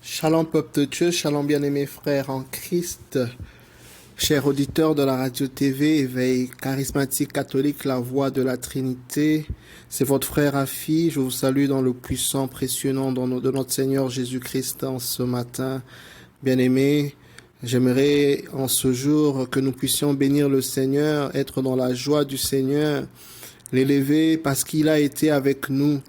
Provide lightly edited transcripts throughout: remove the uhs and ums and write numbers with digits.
Shalom peuple de Dieu, shalom bien-aimés frères en Christ, chers auditeurs de la radio-TV, éveil charismatique catholique, la voix de la Trinité. C'est votre frère Afi, je vous salue dans le puissant, précieux nom de notre Seigneur Jésus-Christ en ce matin. Bien-aimés, j'aimerais en ce jour que nous puissions bénir le Seigneur, être dans la joie du Seigneur, l'élever parce qu'il a été avec nous.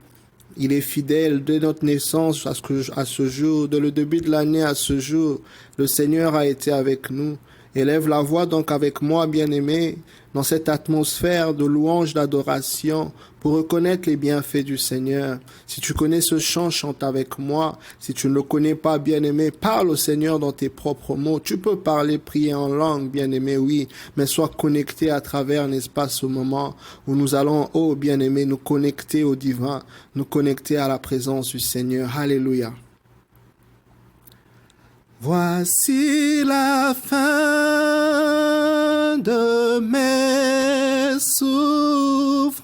Il est fidèle de notre naissance à ce jour, de le début de l'année à ce jour. Le Seigneur a été avec nous. Élève la voix donc avec moi, bien-aimé, dans cette atmosphère de louange, d'adoration, pour reconnaître les bienfaits du Seigneur. Si tu connais ce chant, chante avec moi. Si tu ne le connais pas, bien-aimé, parle au Seigneur dans tes propres mots. Tu peux parler, prier en langue, bien-aimé, oui, mais sois connecté à travers, n'est-ce pas, ce moment où nous allons, oh bien-aimé, nous connecter au divin, nous connecter à la présence du Seigneur. Alléluia. Voici la fin de mes souffrances,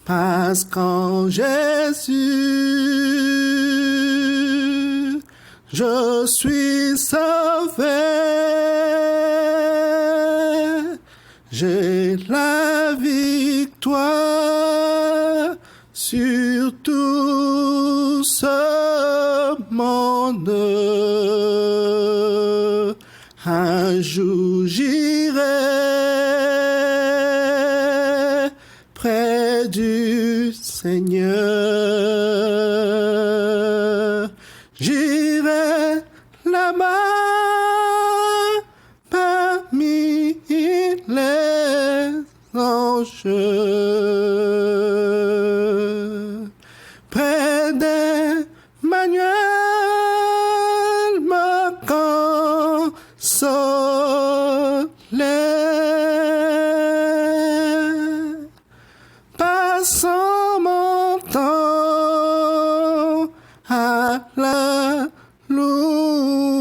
parce qu'en Jésus, je suis sauvé. J'ai la victoire sur tout ce monde. Un jour j'irai près du Seigneur. J'irai là-bas parmi les anges. Près d'Emmanuel, me consoler. Passons mon temps à la louange.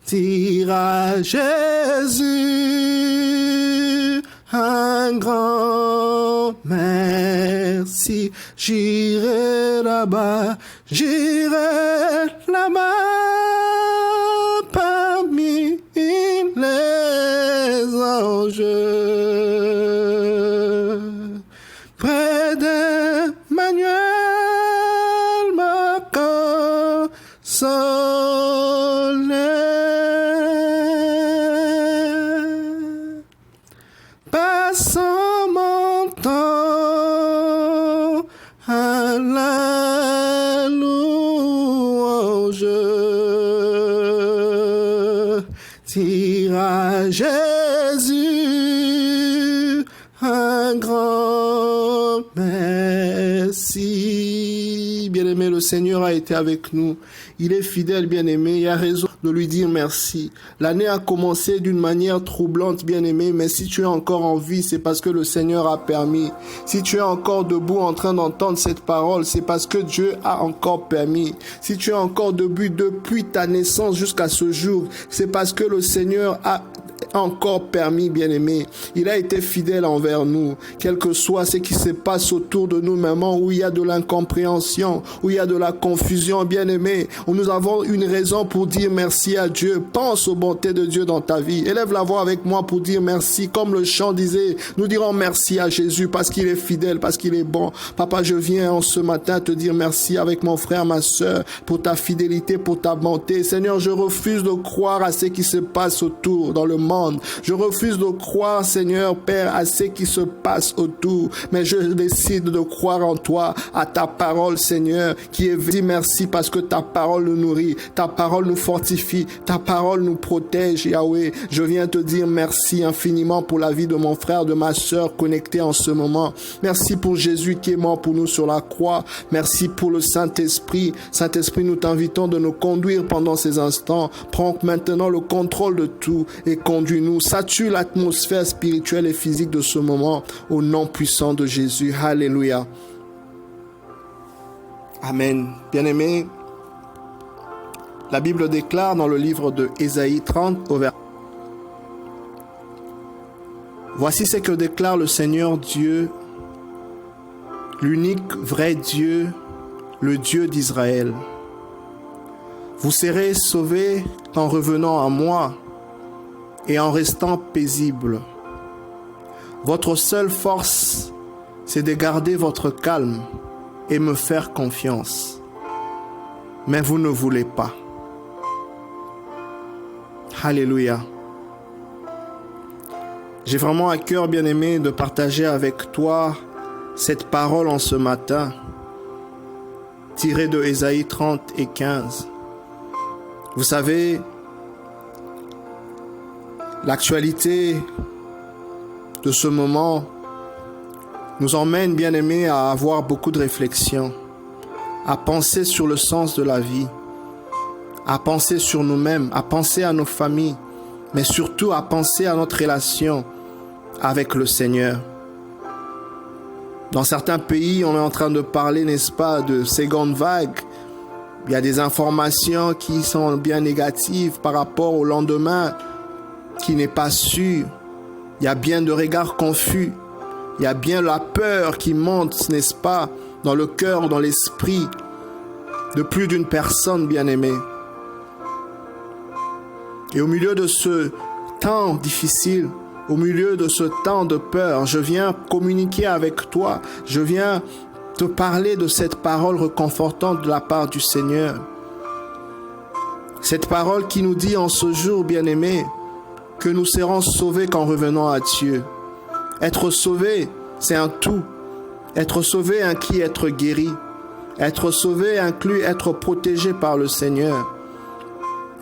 Dire à Jésus un grand merci. J'irai là-bas parmi les anges. Près d'Emmanuel, me consoler. Passons mon temps à la louange. Dire à Jésus un grand merci. Bien-aimé, le Seigneur a été avec nous. Il est fidèle, bien-aimé. Il a raison de lui dire merci. L'année a commencé d'une manière troublante, bien-aimé, mais si tu es encore en vie, c'est parce que le Seigneur a permis. Si tu es encore debout en train d'entendre cette parole, c'est parce que Dieu a encore permis. Si tu es encore debout depuis ta naissance jusqu'à ce jour, c'est parce que le Seigneur a encore permis, bien-aimé. Il a été fidèle envers nous, quel que soit ce qui se passe autour de nous, maman, où il y a de l'incompréhension, où il y a de la confusion, bien-aimé, où nous avons une raison pour dire merci à Dieu. Pense aux bontés de Dieu dans ta vie. Élève la voix avec moi pour dire merci, comme le chant disait. Nous dirons merci à Jésus parce qu'il est fidèle, parce qu'il est bon. Papa, je viens en ce matin te dire merci avec mon frère, ma soeur, pour ta fidélité, pour ta bonté. Seigneur, je refuse de croire à ce qui se passe autour dans le monde. Je refuse de croire, Seigneur, Père, à ce qui se passe autour, mais je décide de croire en toi, à ta parole, Seigneur, qui est dit merci parce que ta parole nous nourrit, ta parole nous fortifie, ta parole nous protège, Yahweh. Je viens te dire merci infiniment pour la vie de mon frère, de ma sœur connectée en ce moment. Merci pour Jésus qui est mort pour nous sur la croix. Merci pour le Saint-Esprit. Saint-Esprit, nous t'invitons de nous conduire pendant ces instants. Prends maintenant le contrôle de tout et conduis-nous. Sature l'atmosphère spirituelle et physique de ce moment au nom puissant de Jésus. Alléluia. Amen. Bien-aimés, la Bible déclare dans le livre de Ésaïe 30 au verset Voici ce que déclare le Seigneur Dieu, l'unique vrai Dieu, le Dieu d'Israël. Vous serez sauvés en revenant à moi et en restant paisible. Votre seule force, c'est de garder votre calme et me faire confiance. Mais vous ne voulez pas. Alléluia. J'ai vraiment à cœur, bien-aimé, de partager avec toi cette parole en ce matin, tirée de Ésaïe 30 et 15. Vous savez, l'actualité de ce moment nous emmène, bien-aimés, à avoir beaucoup de réflexions, à penser sur le sens de la vie, à penser sur nous-mêmes, à penser à nos familles, mais surtout à penser à notre relation avec le Seigneur. Dans certains pays, on est en train de parler, n'est-ce pas, de seconde vague. Il y a des informations qui sont bien négatives par rapport au lendemain, qui n'est pas sûr. Il y a bien de regards confus. Il y a bien la peur qui monte, n'est-ce pas, dans le cœur, dans l'esprit de plus d'une personne bien-aimée. Et au milieu de ce temps difficile, au milieu de ce temps de peur, je viens communiquer avec toi. Je viens te parler de cette parole réconfortante de la part du Seigneur. Cette parole qui nous dit en ce jour, bien-aimé, que nous serons sauvés qu'en revenant à Dieu. Être sauvé, c'est un tout. Être sauvé inclut être guéri. Être sauvé inclut être protégé par le Seigneur.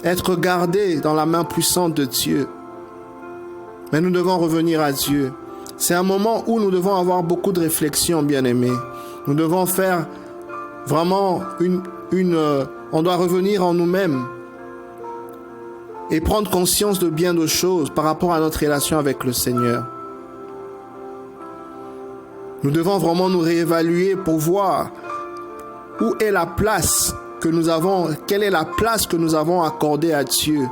Être gardé dans la main puissante de Dieu. Mais nous devons revenir à Dieu. C'est un moment où nous devons avoir beaucoup de réflexion, bien-aimés. Nous devons faire vraiment on doit revenir en nous-mêmes et prendre conscience de bien de choses par rapport à notre relation avec le Seigneur. Nous devons vraiment nous réévaluer pour voir où est la place que nous avons, quelle est la place que nous avons accordée à Dieu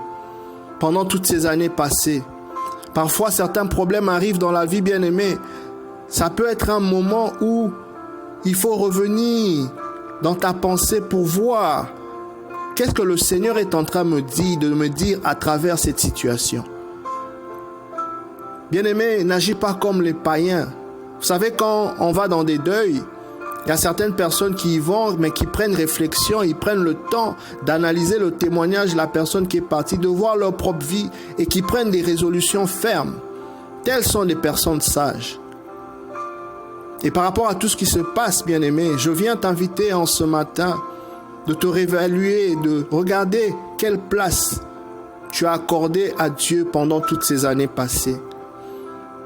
pendant toutes ces années passées. Parfois, certains problèmes arrivent dans la vie, bien-aimée. Ça peut être un moment où il faut revenir dans ta pensée pour voir qu'est-ce que le Seigneur est en train de me dire à travers cette situation. Bien-aimé, n'agis pas comme les païens. Vous savez, quand on va dans des deuils, il y a certaines personnes qui y vont, mais qui prennent réflexion, ils prennent le temps d'analyser le témoignage de la personne qui est partie, de voir leur propre vie et qui prennent des résolutions fermes. Telles sont des personnes sages. Et par rapport à tout ce qui se passe, bien-aimé, je viens t'inviter en ce matin de te réévaluer, de regarder quelle place tu as accordée à Dieu pendant toutes ces années passées.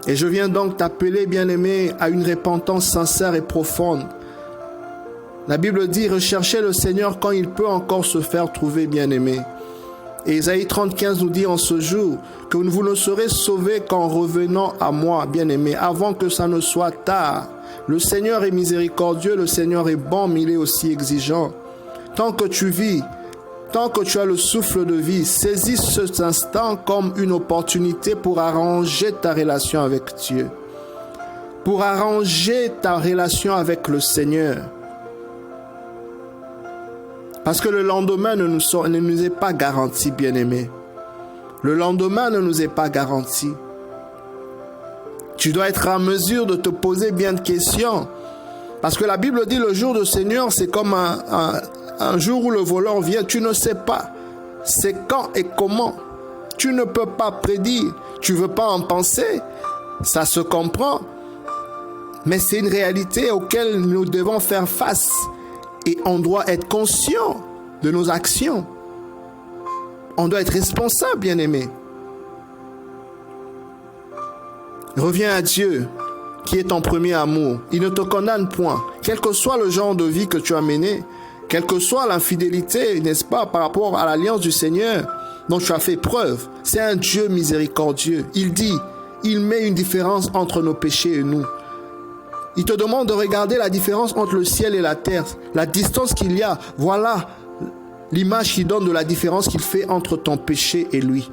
Et je viens donc t'appeler, bien-aimé, à une repentance sincère et profonde. La Bible dit, recherchez le Seigneur quand il peut encore se faire trouver, bien-aimé. Et Ésaïe 30:15 nous dit en ce jour que vous ne serez sauvés qu'en revenant à moi, bien-aimé, avant que ça ne soit tard. Le Seigneur est miséricordieux, le Seigneur est bon, mais il est aussi exigeant. Tant que tu vis, tant que tu as le souffle de vie, saisis cet instant comme une opportunité pour arranger ta relation avec Dieu. Pour arranger ta relation avec le Seigneur. Parce que le lendemain ne nous est pas garanti, bien-aimé. Le lendemain ne nous est pas garanti. Tu dois être en mesure de te poser bien de questions. Parce que la Bible dit le jour du Seigneur, c'est comme un jour où le voleur vient. Tu ne sais pas c'est quand et comment. Tu ne peux pas prédire. Tu ne veux pas en penser. Ça se comprend. Mais c'est une réalité auquel nous devons faire face. Et on doit être conscient de nos actions. On doit être responsable, bien-aimé. Reviens à Dieu, qui est ton premier amour. Il ne te condamne point. Quel que soit le genre de vie que tu as mené, quelle que soit l'infidélité, n'est-ce pas, par rapport à l'alliance du Seigneur dont tu as fait preuve, c'est un Dieu miséricordieux. Il dit, il met une différence entre nos péchés et nous. Il te demande de regarder la différence entre le ciel et la terre, la distance qu'il y a. Voilà l'image qu'il donne de la différence qu'il fait entre ton péché et lui.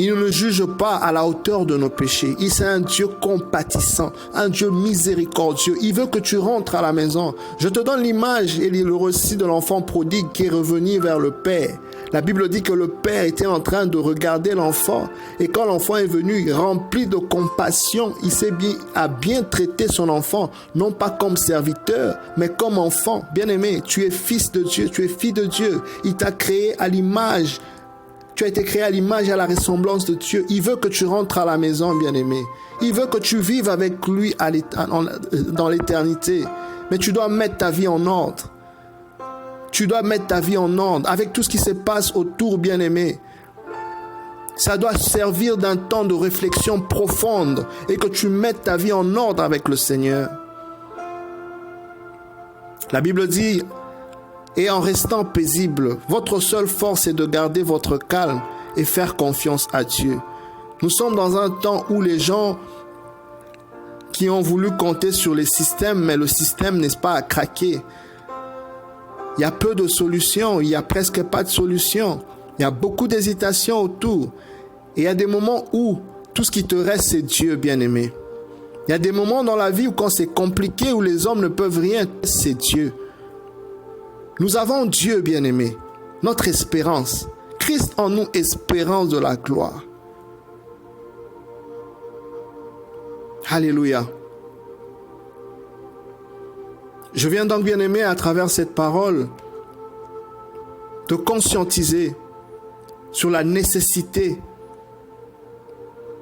Il ne nous juge pas à la hauteur de nos péchés. Il est un Dieu compatissant, un Dieu miséricordieux. Il veut que tu rentres à la maison. Je te donne l'image et le récit de l'enfant prodigue qui est revenu vers le Père. La Bible dit que le Père était en train de regarder l'enfant et quand l'enfant est venu rempli de compassion, il a bien traité son enfant, non pas comme serviteur, mais comme enfant. Bien-aimé, tu es fils de Dieu, tu es fille de Dieu. Il t'a créé à l'image. Tu as été créé à l'image et à la ressemblance de Dieu. Il veut que tu rentres à la maison, bien-aimé. Il veut que tu vives avec lui dans l'éternité. Mais tu dois mettre ta vie en ordre. Tu dois mettre ta vie en ordre avec tout ce qui se passe autour, bien-aimé. Ça doit servir d'un temps de réflexion profonde et que tu mettes ta vie en ordre avec le Seigneur. La Bible dit, et en restant paisible, votre seule force est de garder votre calme et faire confiance à Dieu. Nous sommes dans un temps où les gens qui ont voulu compter sur les systèmes, mais le système, n'est-ce pas, a craqué. Il y a peu de solutions, il n'y a presque pas de solutions. Il y a beaucoup d'hésitations autour. Et il y a des moments où tout ce qui te reste, c'est Dieu, bien-aimé. Il y a des moments dans la vie où quand c'est compliqué, où les hommes ne peuvent rien, c'est Dieu. Nous avons Dieu, bien-aimé, notre espérance. Christ en nous, espérance de la gloire. Alléluia. Je viens donc, bien-aimé, à travers cette parole, te conscientiser sur la nécessité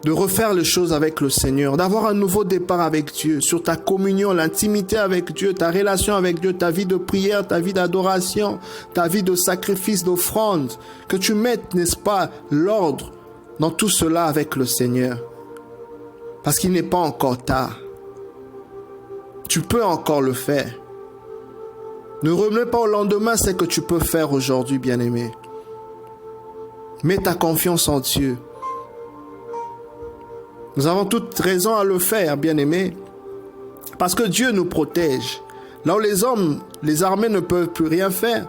de refaire les choses avec le Seigneur, d'avoir un nouveau départ avec Dieu, sur ta communion, l'intimité avec Dieu, ta relation avec Dieu, ta vie de prière, ta vie d'adoration, ta vie de sacrifice, d'offrande, que tu mettes, n'est-ce pas, l'ordre dans tout cela avec le Seigneur. Parce qu'il n'est pas encore tard. Tu peux encore le faire. Ne remets pas au lendemain ce que tu peux faire aujourd'hui, bien-aimé. Mets ta confiance en Dieu. Nous avons toute raison à le faire, bien-aimé, parce que Dieu nous protège. Là où les armées ne peuvent plus rien faire,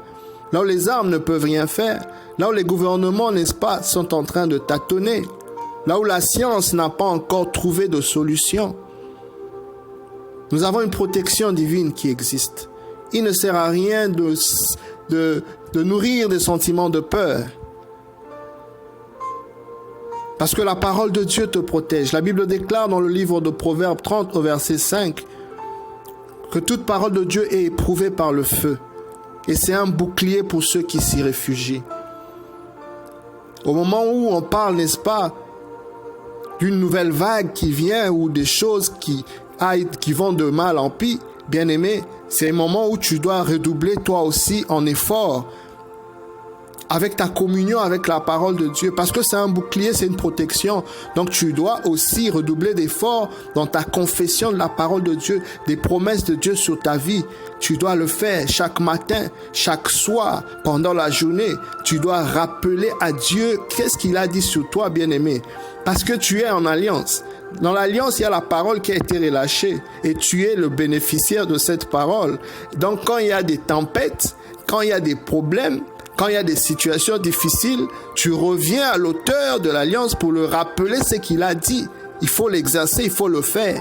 là où les armes ne peuvent rien faire, là où les gouvernements, n'est-ce pas, sont en train de tâtonner, là où la science n'a pas encore trouvé de solution, nous avons une protection divine qui existe. Il ne sert à rien de nourrir des sentiments de peur. Parce que la parole de Dieu te protège. La Bible déclare dans le livre de Proverbes 30 au verset 5 que toute parole de Dieu est éprouvée par le feu. Et c'est un bouclier pour ceux qui s'y réfugient. Au moment où on parle, n'est-ce pas, d'une nouvelle vague qui vient ou des choses qui vont de mal en pis, bien-aimé, c'est un moment où tu dois redoubler toi aussi en effort avec ta communion avec la parole de Dieu, parce que c'est un bouclier, c'est une protection. Donc tu dois aussi redoubler d'efforts dans ta confession de la parole de Dieu, des promesses de Dieu sur ta vie. Tu dois le faire chaque matin, chaque soir, pendant la journée. Tu dois rappeler à Dieu qu'est-ce qu'il a dit sur toi, bien-aimé, parce que tu es en alliance. Dans l'alliance, il y a la parole qui a été relâchée et tu es le bénéficiaire de cette parole. Donc quand il y a des tempêtes, quand il y a des problèmes, quand il y a des situations difficiles, tu reviens à l'auteur de l'alliance pour le rappeler ce qu'il a dit. Il faut l'exercer, il faut le faire.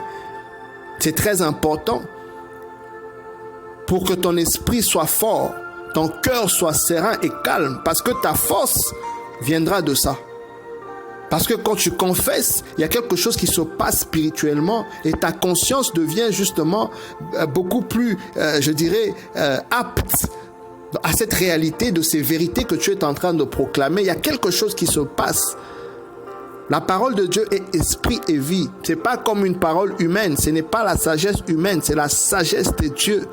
C'est très important pour que ton esprit soit fort, ton cœur soit serein et calme, parce que ta force viendra de ça. Parce que quand tu confesses, il y a quelque chose qui se passe spirituellement et ta conscience devient justement beaucoup plus, apte à cette réalité de ces vérités que tu es en train de proclamer. Il y a quelque chose qui se passe. La parole de Dieu est esprit et vie. Ce n'est pas comme une parole humaine. Ce n'est pas la sagesse humaine, c'est la sagesse de Dieu.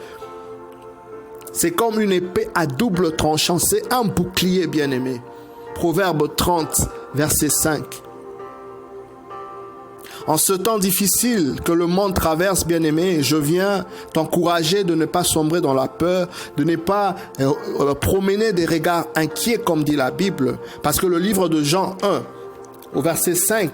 C'est comme une épée à double tranchant. C'est un bouclier, bien-aimé. Proverbe 30, verset 5. En ce temps difficile que le monde traverse, bien-aimé, je viens t'encourager de ne pas sombrer dans la peur, de ne pas promener des regards inquiets, comme dit la Bible. Parce que le livre de Jean 1, au verset 5,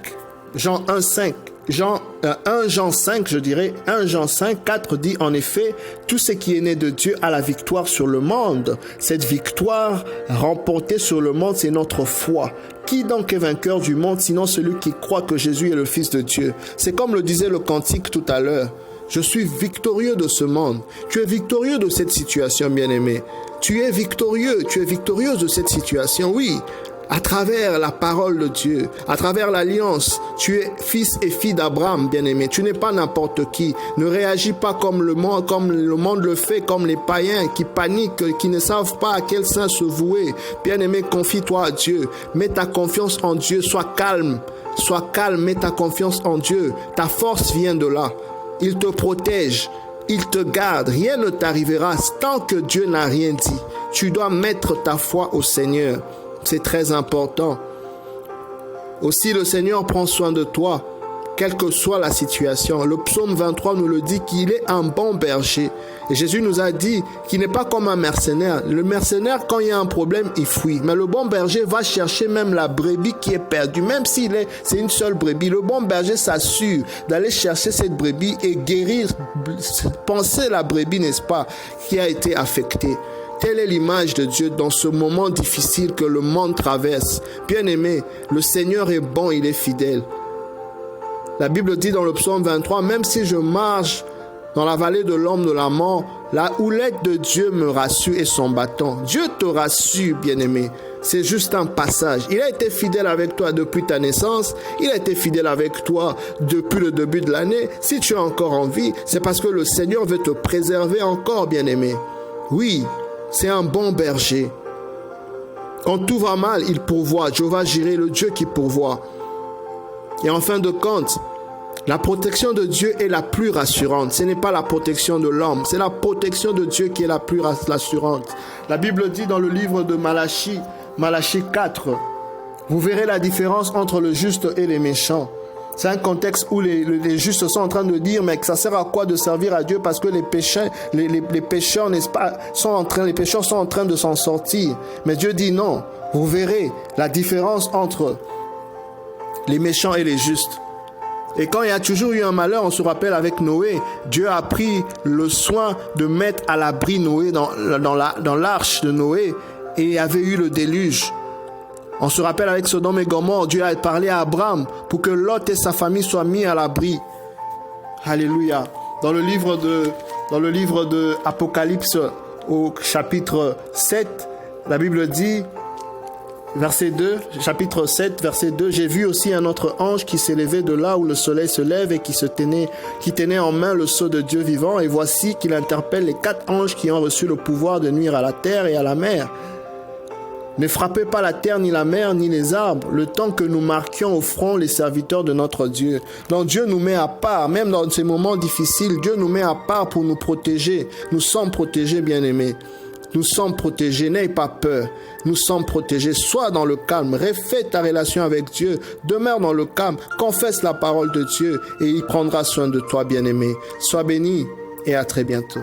Jean 1, 5, 1 Jean 5, je dirais, 1 Jean 5, 4 dit en effet, tout ce qui est né de Dieu a la victoire sur le monde. Cette victoire remportée sur le monde, c'est notre foi. Qui donc est vainqueur du monde, sinon celui qui croit que Jésus est le Fils de Dieu? C'est comme le disait le cantique tout à l'heure. Je suis victorieux de ce monde. Tu es victorieux de cette situation, bien-aimé. Tu es victorieuse de cette situation, oui. À travers la parole de Dieu, à travers l'alliance, tu es fils et fille d'Abraham, bien-aimé. Tu n'es pas n'importe qui. Ne réagis pas comme le monde le fait, comme les païens qui paniquent, qui ne savent pas à quel sein se vouer. Bien-aimé, confie-toi à Dieu. Mets ta confiance en Dieu. Sois calme, mets ta confiance en Dieu. Ta force vient de là. Il te protège, il te garde, rien ne t'arrivera tant que Dieu n'a rien dit. Tu dois mettre ta foi au Seigneur, c'est très important. Aussi le Seigneur prend soin de toi, quelle que soit la situation. Le psaume 23 nous le dit qu'il est un bon berger. Et Jésus nous a dit qu'il n'est pas comme un mercenaire. Le mercenaire, quand il y a un problème, il fuit. Mais le bon berger va chercher même la brebis qui est perdue. Même si c'est une seule brebis, le bon berger s'assure d'aller chercher cette brebis et guérir, penser la brebis, n'est-ce pas, qui a été affectée. Telle est l'image de Dieu dans ce moment difficile que le monde traverse. Bien-aimé, le Seigneur est bon, il est fidèle. La Bible dit dans le psaume 23, même si je marche dans la vallée de l'ombre de la mort, la houlette de Dieu me rassure et son bâton. Dieu te rassure, bien-aimé. C'est juste un passage. Il a été fidèle avec toi depuis ta naissance. Il a été fidèle avec toi depuis le début de l'année. Si tu es encore en vie, c'est parce que le Seigneur veut te préserver encore, bien-aimé. Oui, c'est un bon berger. Quand tout va mal, il pourvoit. Jéhovah Jireh, le Dieu qui pourvoit. Et en fin de compte, la protection de Dieu est la plus rassurante. Ce n'est pas la protection de l'homme, c'est la protection de Dieu qui est la plus rassurante. La Bible dit dans le livre de Malachie 4, vous verrez la différence entre le juste et les méchants. C'est un contexte où les justes sont en train de dire, mais ça sert à quoi de servir à Dieu parce que les pécheurs, n'est-ce pas, les pécheurs sont en train de s'en sortir. Mais Dieu dit non, vous verrez la différence entre les méchants et les justes. Et quand il y a toujours eu un malheur, on se rappelle avec Noé, Dieu a pris le soin de mettre à l'abri Noé dans l'arche de Noé, et il y avait eu le déluge. On se rappelle avec Sodome et Gomorrhe, Dieu a parlé à Abraham pour que Lot et sa famille soient mis à l'abri. Alléluia. Dans le livre de Apocalypse au chapitre 7, la Bible dit, verset 2, chapitre 7, verset 2, j'ai vu aussi un autre ange qui s'élevait de là où le soleil se lève et qui tenait en main le sceau de Dieu vivant, et voici qu'il interpelle les 4 anges qui ont reçu le pouvoir de nuire à la terre et à la mer. Ne frappez pas la terre, ni la mer, ni les arbres, le temps que nous marquions au front les serviteurs de notre Dieu. Donc Dieu nous met à part, même dans ces moments difficiles, Dieu nous met à part pour nous protéger. Nous sommes protégés, bien-aimés. Nous sommes protégés, n'aie pas peur. Nous sommes protégés, sois dans le calme, refais ta relation avec Dieu, demeure dans le calme, confesse la parole de Dieu et il prendra soin de toi, bien-aimé. Sois béni et à très bientôt.